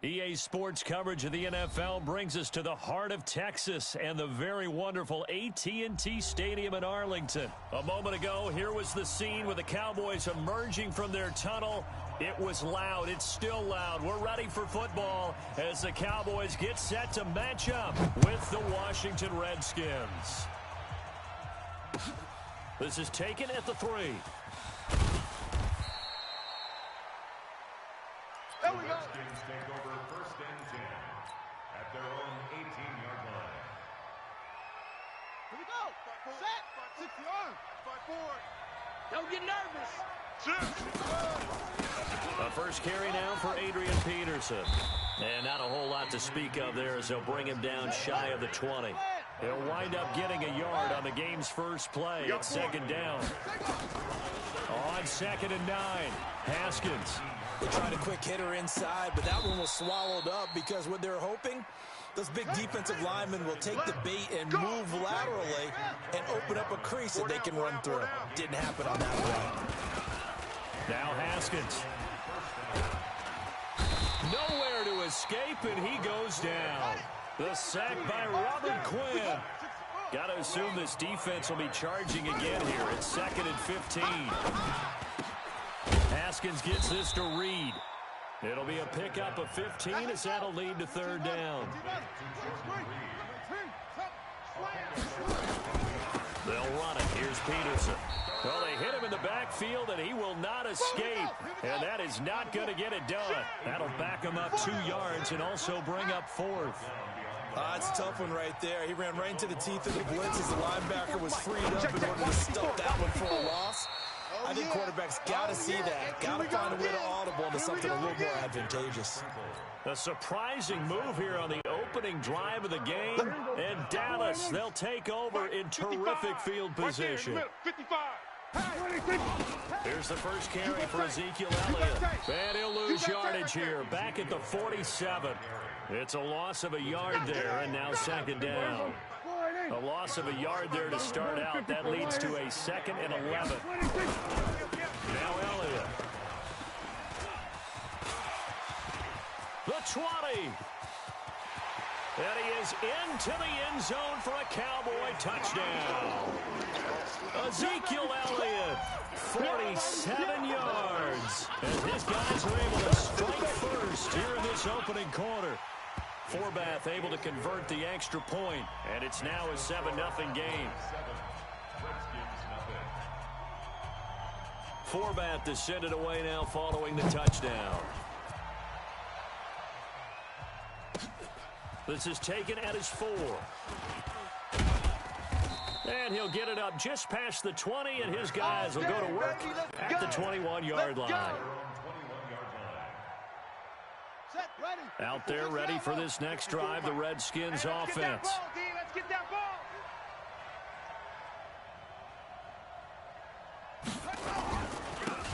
EA Sports coverage of the NFL brings us to the heart of Texas and the very wonderful AT&T Stadium in Arlington. A moment ago, here was the scene with the Cowboys emerging from their tunnel. It was loud. It's still loud. We're ready for football as the Cowboys get set to match up with the Washington Redskins. This is taken at the 3. There we go. Redskins take over 1st and 10 at their own 18-yard line. Here we go. Set. 6 yards. 5-4. Don't get nervous. A first carry now for Adrian Peterson. And not a whole lot to speak of there as they'll bring him down shy of the 20. He'll wind up getting a yard on the game's first play. It's 2nd down. On 2nd and 9, Haskins. They tried a quick hitter inside, but that one was swallowed up because what they're hoping, those big defensive linemen will take the bait and move laterally and open up a crease that they can run through. Didn't happen on that play. Now Haskins. Nowhere to escape, and he goes down. The sack by Robert Quinn. Got to assume this defense will be charging again here. It's 2nd and 15. Haskins gets this to Reed. It'll be a pickup of 15 as that'll lead to 3rd down. They'll run it. Here's Peterson. Well, they hit him in the backfield, and he will not escape. And that is not going to get it done. That'll back him up 2 yards and also bring up 4th. It's a tough one right there. He ran right into the teeth of the blitz as the linebacker was freed up in order to stop that one for a loss. I think quarterbacks got to see that. Got to find a way to audible into something a little more advantageous. A surprising move here on the opening drive of the game. And Dallas, they'll take over in terrific field position. Here's the first carry for Ezekiel Elliott. And he'll lose yardage here. Back at the 47. It's a loss of a yard there, and now 2nd down. A loss of a yard there to start out. That leads to a 2nd and 11. Now Elliott. The 20. And he is into the end zone for a Cowboy touchdown. Ezekiel Elliott, 47 yards. As his guys are able to strike first here in this opening quarter. Forbath able to convert the extra point, and it's now a 7-0 game. Forbath to send it away now following the touchdown. This is taken at his 4. And he'll get it up just past the 20, and his guys will go to work at the 21-yard line. Out there ready for this next drive, the Redskins offense.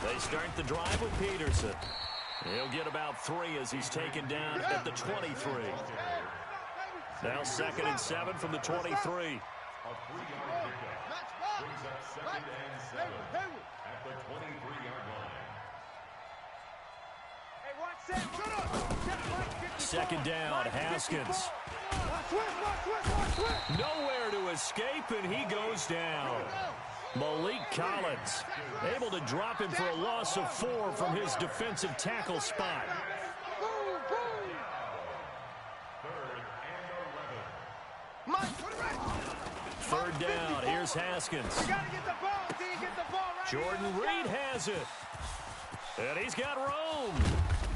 They start the drive with Peterson. He'll get about 3 as he's taken down at the 23. Now 2nd and 7 from the 23. A 3-yard pickup brings up 2nd and 7 at the 23-yard line. 2nd down, Haskins. Nowhere to escape, and he goes down. Malik Collins able to drop him for a loss of 4 from his defensive tackle spot. 3rd down, here's Haskins. Jordan Reed has it. And he's got room.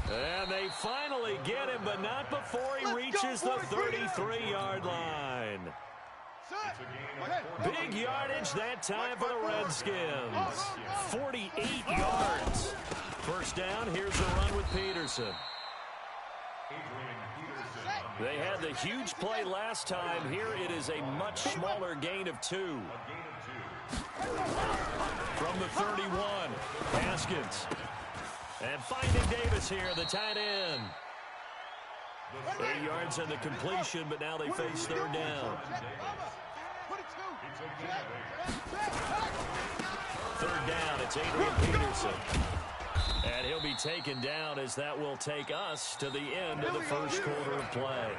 And they finally get him, but not before he reaches the 33-yard line. Big yardage that time for the Redskins. 48 yards. 1st down, here's the run with Peterson. They had the huge play last time. Here it is a much smaller gain of 2. From the 31, Haskins. And finding Davis here, the tight end. 8 yards on the completion, but now they face 3rd down. 3rd down, it's Adrian Peterson. And he'll be taken down as that will take us to the end of the first quarter of play.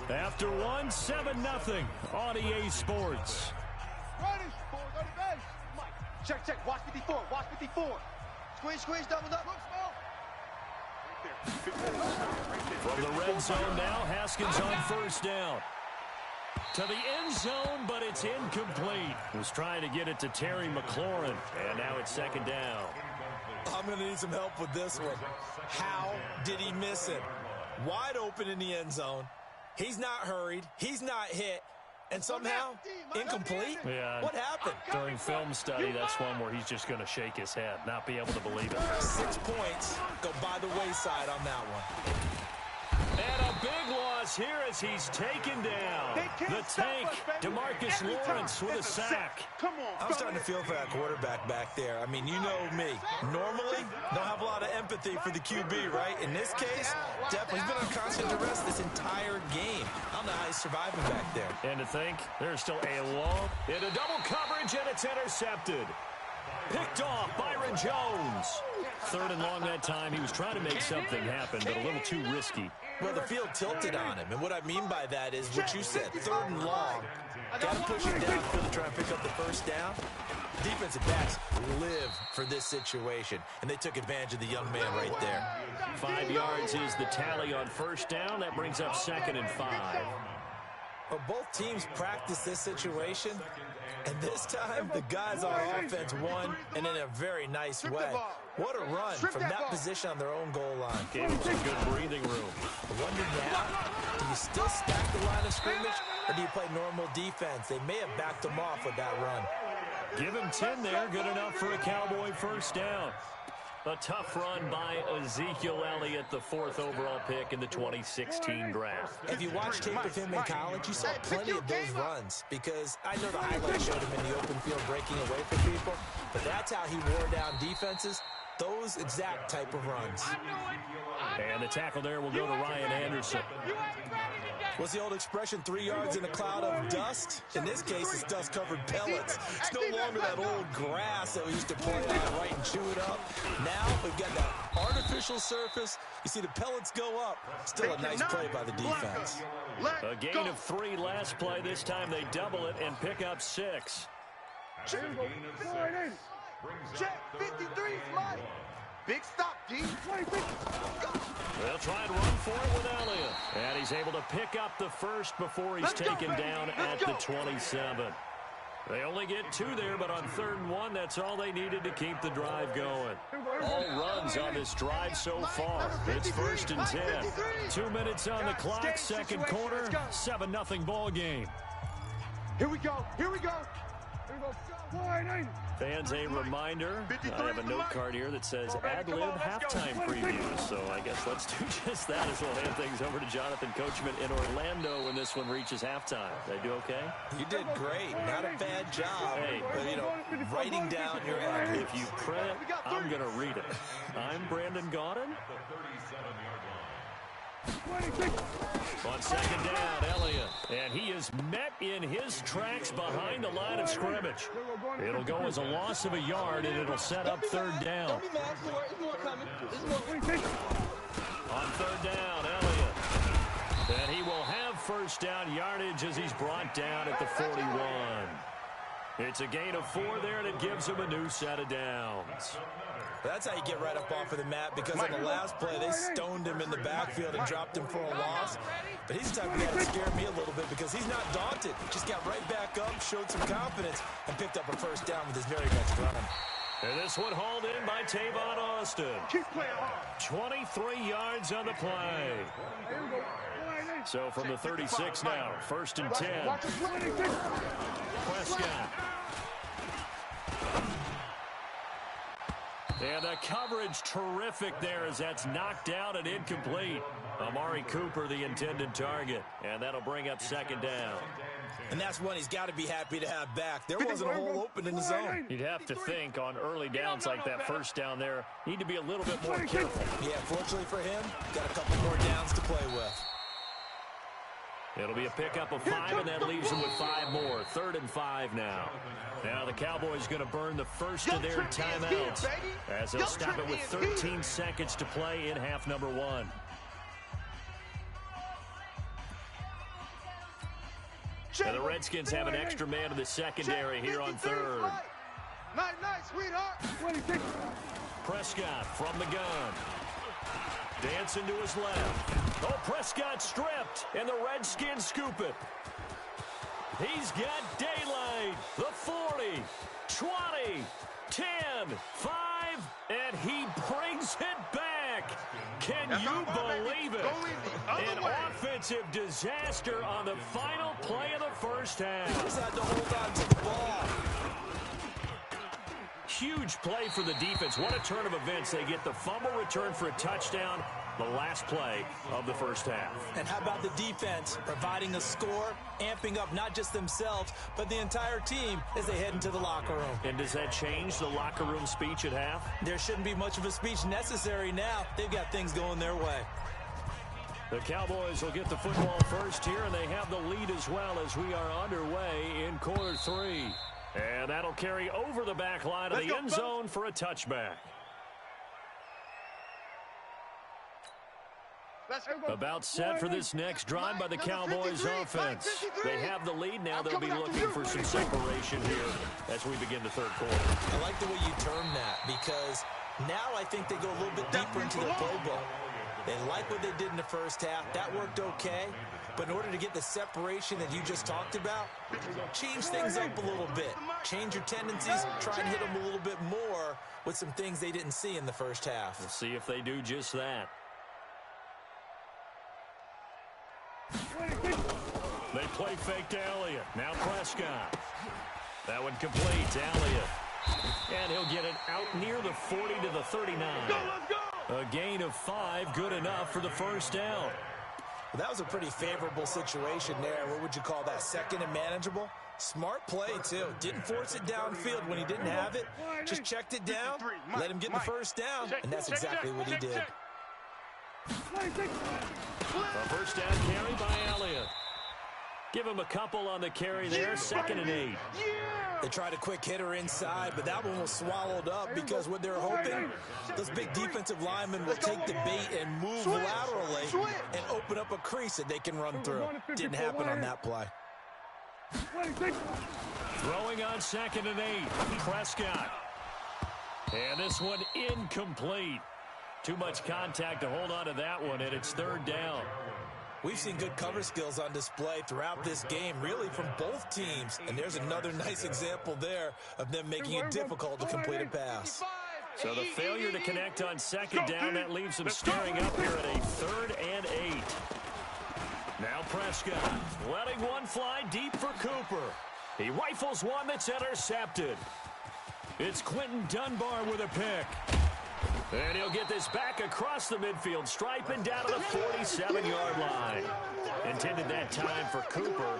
After one, 7-0 on EA Sports. Check. Watch 54. Watch 54. Squeeze. Double up. From the red zone now, Haskins on first down. To the end zone, but it's incomplete. Was trying to get it to Terry McLaurin, and now it's second down. I'm going to need some help with this one. How did he miss it? Wide open in the end zone. He's not hurried. He's not hit. And somehow, incomplete? Yeah. What happened? During film study, that's one where he's just going to shake his head, not be able to believe it. 6 points go by the wayside on that one. And a big loss here as he's taken down. The tank, DeMarcus Lawrence with a sack. Come on. I'm starting to feel for that quarterback back there. I mean, you know me. Normally, don't have a lot of empathy for the QB, right? In this case, definitely he's been on constant duress this entire game. I don't know how he's surviving back there. And to think, there's still a long into double coverage, and it's intercepted. Picked off Byron Jones. 3rd and long that time. He was trying to make something happen, but a little too risky. Well, the field tilted on him, and what I mean by that is what you said, 3rd and long. Got to push it downfield to try and pick up the first down. Defensive backs live for this situation, and they took advantage of the young man right there. 5 yards is the tally on first down. That brings up 2nd and 5. Well, both teams practice this situation, and this time the guys on offense won, and in a very nice way. What a run from that position on their own goal line. Gave him some good breathing room. I wonder now, do you still stack the line of scrimmage, or do you play normal defense? They may have backed them off with that run. Give him 10 there. Good enough for a Cowboy first down. A tough run by Ezekiel Elliott, the 4th overall pick in the 2016 draft. If you watch tape of him in college, you saw plenty of those runs, because I know the highlights showed him in the open field breaking away from people, but that's how he wore down defenses, those exact type of runs. And the tackle there will go to Ryan Anderson. What's the old expression, 3 yards in a cloud of dust? In this case, it's dust-covered pellets. It's no longer that old grass that we used to play on, right, and chew it up. Now we've got that artificial surface. You see the pellets go up. Still a nice play by the defense. A gain of 3 last play. This time they double it and pick up 6. Check 53, slide. Big stop, D. They'll try and run for it with Elliott. And he's able to pick up the first before he's taken down at the 27. They only get 2 there, but on 3rd and 1, that's all they needed to keep the drive going. All runs on this drive so far. It's 1st and 10. 2 minutes on the clock, 2nd quarter, 7-0 ball game. Here we go. Fans, a reminder, I have a note card here that says ad-lib halftime preview, so I guess let's do just that as we'll hand things over to Jonathan Coachman in Orlando when this one reaches halftime. Did I do okay? You did great. Not a bad job. Hey, but, writing down your ad. If you print it, I'm going to read it. I'm Brandon Gaudin. On 2nd down, Elliott. And he is met in his tracks behind the line of scrimmage. It'll go as a loss of a yard, and it'll set up 3rd down. Don't be mad. There's more coming. On 3rd down, Elliott. And he will have first down yardage as he's brought down at the 41. It's a gain of 4 there, and it gives him a new set of downs. That's how you get right up off of the mat, because on the last play, they stoned him in the backfield and dropped him for a loss. But he's the type of guy that scared me a little bit, because he's not daunted. Just got right back up, showed some confidence, and picked up a first down with his very next run. And this one hauled in by Tavon Austin. 23 yards on the play. So from the 36 now, 1st and 10. Prescott. And the coverage terrific there as that's knocked out and incomplete. Amari Cooper, the intended target. And that'll bring up 2nd down. And that's one he's got to be happy to have back. There wasn't a hole open in the zone. You'd have to think on early downs like that first down there, need to be a little bit more careful. Yeah, fortunately for him, got a couple more downs to play with. It'll be a pickup of 5, and that leaves them with 5 more. 3rd and 5 now. Now the Cowboys going to burn the first of their timeouts as they'll stop it with 13 seconds to play in half number 1. And the Redskins have an extra man in the secondary here on 3rd. Night, sweetheart. Prescott from the gun. Dancing to his left. Oh, Prescott stripped, and the Redskins scoop it. He's got daylight. The 40, 20, 10, 5, and he brings it back. Can you believe it? An offensive disaster on the final play of the first half. Just had to hold on to the ball. Huge play for the defense. What a turn of events. They get the fumble return for a touchdown, the last play of the first half. And how about the defense providing a score, amping up not just themselves, but the entire team as they head into the locker room. And does that change the locker room speech at half? There shouldn't be much of a speech necessary now. They've got things going their way. The Cowboys will get the football first here, and they have the lead as well as we are underway in quarter 3. And that'll carry over the back line of the end zone for a touchback. About set for this next drive by the Cowboys offense. They have the lead now. They'll be looking for some separation here as we begin the third quarter. I like the way you term that because now I think they go a little bit deeper into the playbook. They like what they did in the first half. That worked okay. But in order to get the separation that you just talked about, change things up a little bit. Change your tendencies, try and hit them a little bit more with some things they didn't see in the first half. We'll see if they do just that. They play fake to Elliott. Now Prescott. That one completes. Elliott. And he'll get it out near the 40 to the 39. A gain of 5, good enough for the first down. Well, that was a pretty favorable situation there. What would you call that? Second and manageable? Smart play, too. Didn't force it downfield when he didn't have it. Just checked it down, let him get the first down, and that's exactly what he did. A first down carry by Elliott. Give him a couple on the carry there. 2nd and 8. They tried a quick hitter inside, but that one was swallowed up because what they're hoping, those big defensive linemen will take the bait and move laterally and open up a crease that they can run through. Didn't happen on that play. Throwing on 2nd and 8. Prescott. And this one incomplete. Too much contact to hold on to that one, and it's 3rd down. We've seen good cover skills on display throughout this game, really from both teams. And there's another nice example there of them making it difficult to complete a pass. So the failure to connect on 2nd down, that leaves them staring up here at a 3rd and 8. Now Prescott letting one fly deep for Cooper. He rifles one that's intercepted. It's Quentin Dunbar with a pick. And he'll get this back across the midfield stripe and down to the 47-yard line. Intended that time for Cooper.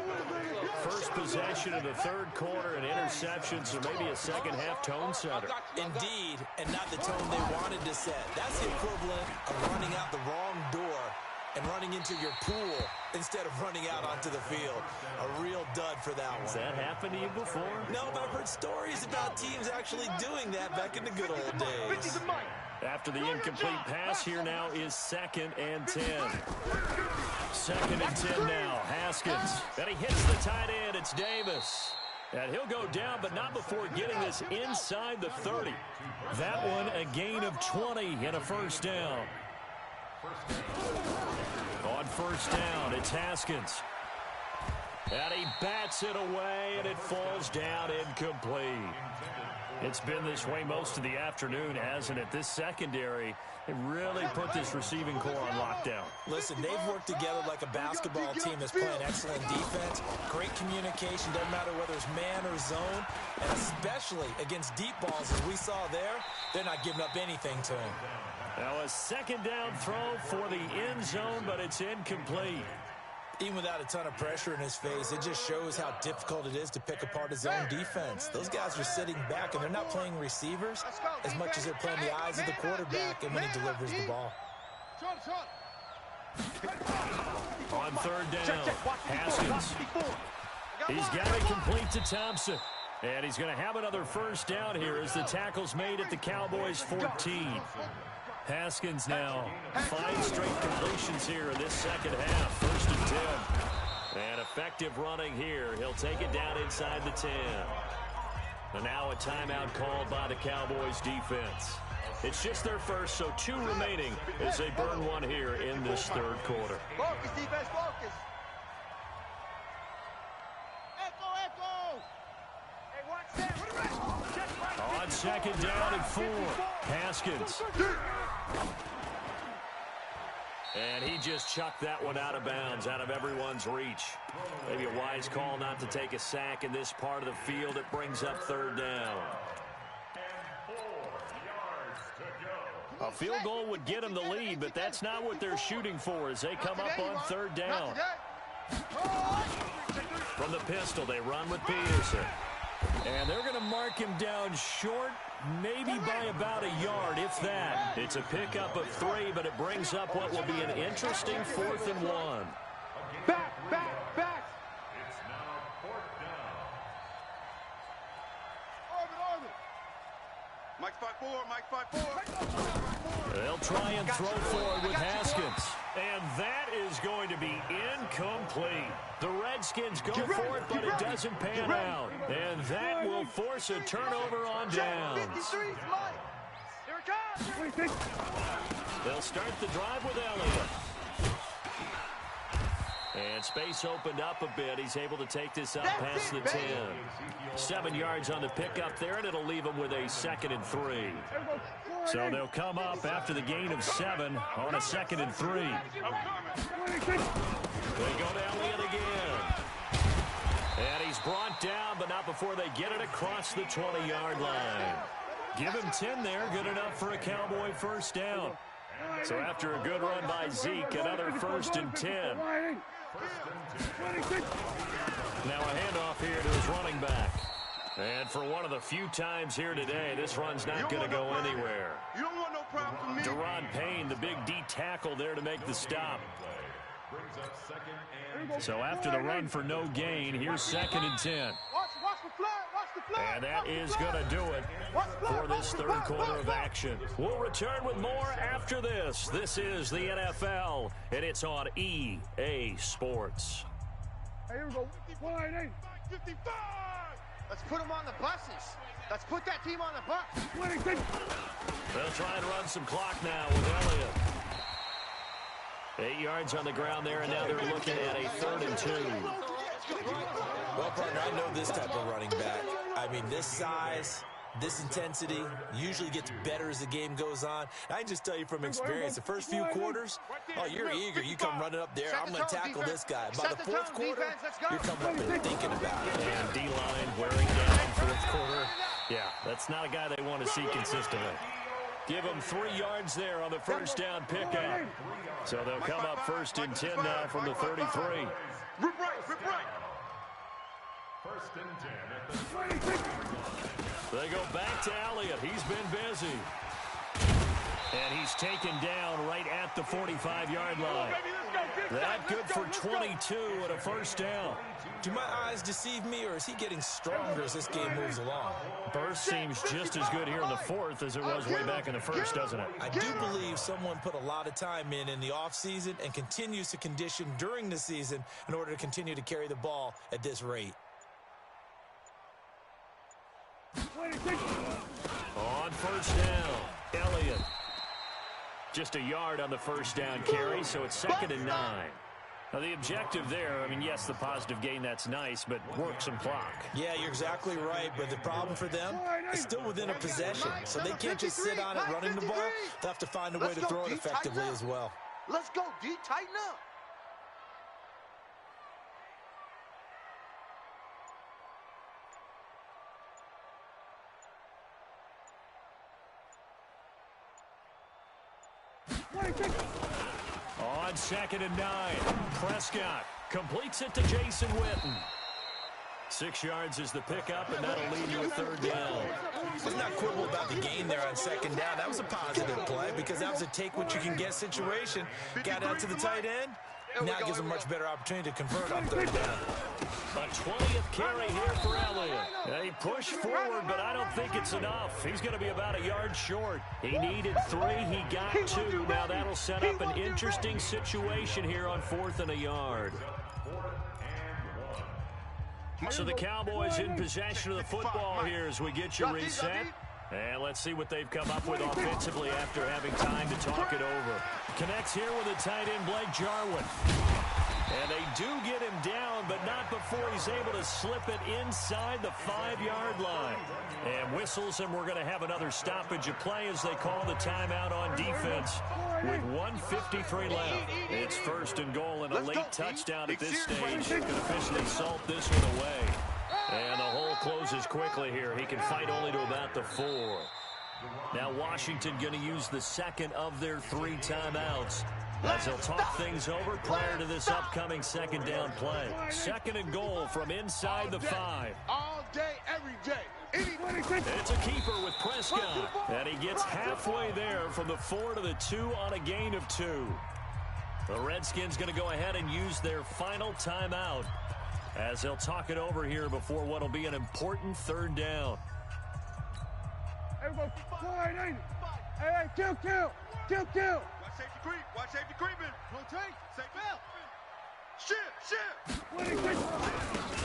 First possession of the 3rd quarter, an interception, so maybe a second-half tone setter. Indeed, and not the tone they wanted to set. That's the equivalent of running out the wrong door and running into your pool instead of running out onto the field. A real dud for that one. Has that happened to you before? No, but I've heard stories about teams actually doing that back in the good old days. After the incomplete pass, here now is 2nd and 10. 2nd and 10 now. Haskins. And he hits the tight end. It's Davis. And he'll go down, but not before getting this inside the 30. That one a gain of 20 and a first down. On first down, it's Haskins. And he bats it away, and it falls down incomplete. It's been this way most of the afternoon, hasn't it? This secondary, it really put this receiving core on lockdown. Listen, they've worked together like a basketball team that's playing excellent defense. Great communication, doesn't matter whether it's man or zone. And especially against deep balls, as we saw there, they're not giving up anything to him. Now a 2nd down throw for the end zone, but it's incomplete. Even without a ton of pressure in his face, it just shows how difficult it is to pick apart his own defense. Those guys are sitting back, and they're not playing receivers as much as they're playing the eyes of the quarterback and when he delivers the ball. On third down, Haskins. He's got it complete to Thompson. And he's going to have another first down here as the tackle's made at the Cowboys' 14. Haskins now 5 straight completions here in this second half. First and 10. And effective running here. He'll take it down inside the 10. And now a timeout called by the Cowboys defense. It's just their first, so 2 remaining as they burn one here in this third quarter. Focus, defense, focus. Echo. Hey, watch that. On second down and 4, Haskins. And he just chucked that one out of bounds, out of everyone's reach. Maybe a wise call not to take a sack in this part of the field. It brings up third down. A field goal would get them the lead, but that's not what they're shooting for as they come up on third down. From the pistol, they run with Peterson. And they're going to mark him down short, maybe by about a yard, if that. It's a pickup of 3, but it brings up what will be an interesting 4th and 1. Back. It's now 4th down. Orbit. Mike 5-4. They'll try and throw forward with Haskins. And that is going to be incomplete. The Redskins go for it, but it doesn't pan out. And that will force a turnover on downs. Here it comes. They'll start the drive with Elliott. And space opened up a bit. He's able to take this up past the 10. 7 yards on the pickup there, and it'll leave him with a 2nd and 3. So they'll come up after the gain of 7 on a 2nd and 3. They go to Elliott again. And he's brought down, but not before they get it across the 20-yard line. Give him 10 there, good enough for a Cowboy first down. So after a good run by Zeke, another 1st and 10. Now a handoff here to his running back. And for one of the few times here today, this run's not going to go anywhere. You don't want no problem from me. Deron Payne, the big D tackle there to make the stop. So after the run for no gain, here's 2nd and 10. Watch the flag. And that is going to do it for this third quarter of action. We'll return with more after this. This is the NFL, and it's on EA Sports. Hey, here we go. 55. Let's put them on the buses. Let's put that team on the bus. They'll try and run some clock now with Elliott. 8 yards on the ground there, and now they're looking at a 3rd and 2. Well, partner, I know this type of running back. I mean, this size, this intensity usually gets better as the game goes on. I can just tell you from experience, the first few quarters, oh, you're eager. You come running up there, I'm going to tackle this guy. By the 4th quarter, you're coming up and thinking about it. And D-line wearing down 4th quarter. Yeah, that's not a guy they want to see consistently. Give him 3 yards there on the first down pickup. So they'll come up 1st and 10 now from the 33. Rip right. 1st and 10 at the They go back to Elliott. He's been busy. And he's taken down right at the 45-yard line. That good for 22 and a first down. Do my eyes deceive me, or is he getting stronger as this game moves along? Burst seems just as good here in the 4th as it was way back in the 1st, doesn't it? I do believe someone put a lot of time in the offseason and continues to condition during the season in order to continue to carry the ball at this rate. On first down, Elliott. Just a yard on the first down carry, so it's 2nd and 9. Now, the objective there, I mean, yes, the positive gain, that's nice, but work some clock. Yeah, you're exactly right, but the problem for them is still within a possession, so they can't just sit on it running the ball. They'll have to find a way to throw it effectively as well. Let's go, D. Tighten up. On 2nd and 9, Prescott completes it to Jason Witten. 6 yards is the pickup, and that'll lead to a third down. Let's not quibble about the gain there on second down. That was a positive play because that was a take-what-you-can-get situation. Got out to the tight end. Now it gives them a much better opportunity to convert on third down. A 20th carry here for Elliott. He pushed forward, but I don't think it's enough. He's going to be about a yard short. He needed 3. He got 2. Now that'll set up an interesting situation here on 4th and a yard. So the Cowboys in possession of the football here as we get you reset. And let's see what they've come up with offensively after having time to talk it over. Connects here with the tight end, Blake Jarwin. And they do get him down, but not before he's able to slip it inside the 5-yard line. And whistles, and we're going to have another stoppage of play as they call the timeout on defense with 1:53 left. It's 1st and goal and a late touchdown at this stage. Could officially salt this one away. And the hole closes quickly here. He can fight only to about the 4. Now Washington going to use the second of their 3 timeouts as they'll talk things over prior to this upcoming second down play. 2nd and goal from inside the 5. All day, every day. It's a keeper with Prescott. And he gets halfway there from the 4 to the 2 on a gain of 2. The Redskins going to go ahead and use their final timeout as they'll talk it over here before what will be an important third down. Everybody, hey, kill. Watch safety creep. Watch safety creeping. Rotate. Safe bell. Shift.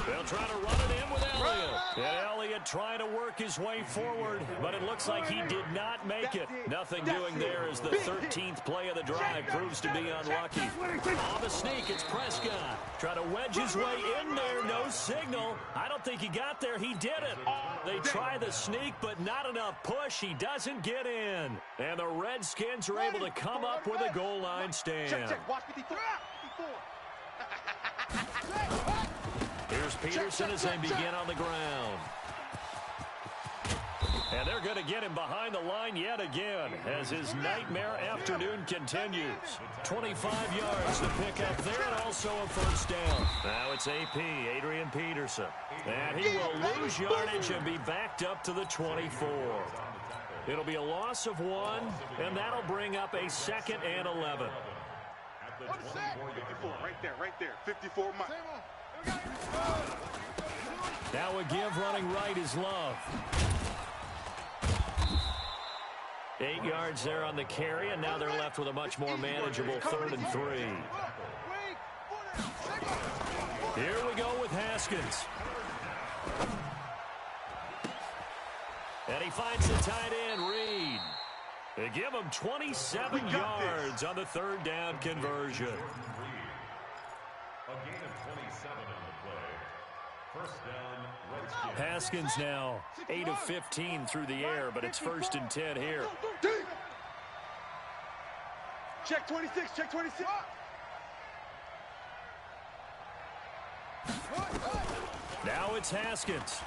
They'll try to run it in with Elliott. And Elliott trying to work his way forward, but it looks like he did not make it. Nothing doing there as the 13th play of the drive proves to be unlucky. On the sneak, it's Prescott. Trying to wedge his way in there. No signal. I don't think he got there. He did it. They try the sneak, but not enough push. He doesn't get in. And the Redskins are able to come up with a goal line stand. Check. Watch 54. Here's Peterson as they begin on the ground. And they're going to get him behind the line yet again as his nightmare afternoon continues. 25 yards to pick up there and also a first down. Now it's AP, Adrian Peterson. And he will lose yardage and be backed up to the 24. It'll be a loss of 1, and that'll bring up a 2nd and 11. 54, right there. 54 Mike. Now a give running right is Love. 8 yards there on the carry, and now they're left with a much more manageable 3rd and 3. Here we go with Haskins. And he finds the tight end, Reed. They give him 27 yards on the 3rd down conversion. A gain of 27 on the play. First down, Redskins. Haskins now 8 of 15 through the air, but it's 1st and 10 here. Check 26. Now it's Haskins.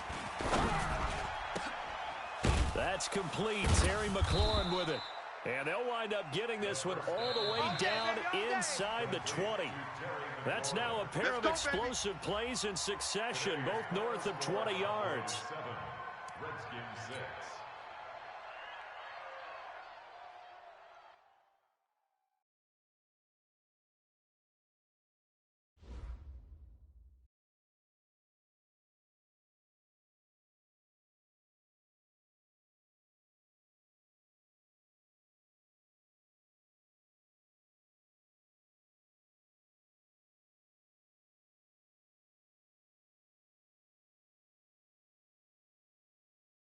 That's complete. Terry McLaurin with it. And they'll wind up getting this one all the way down inside the 20. That's now a pair of explosive plays in succession, both north of 20 yards. Redskins 6.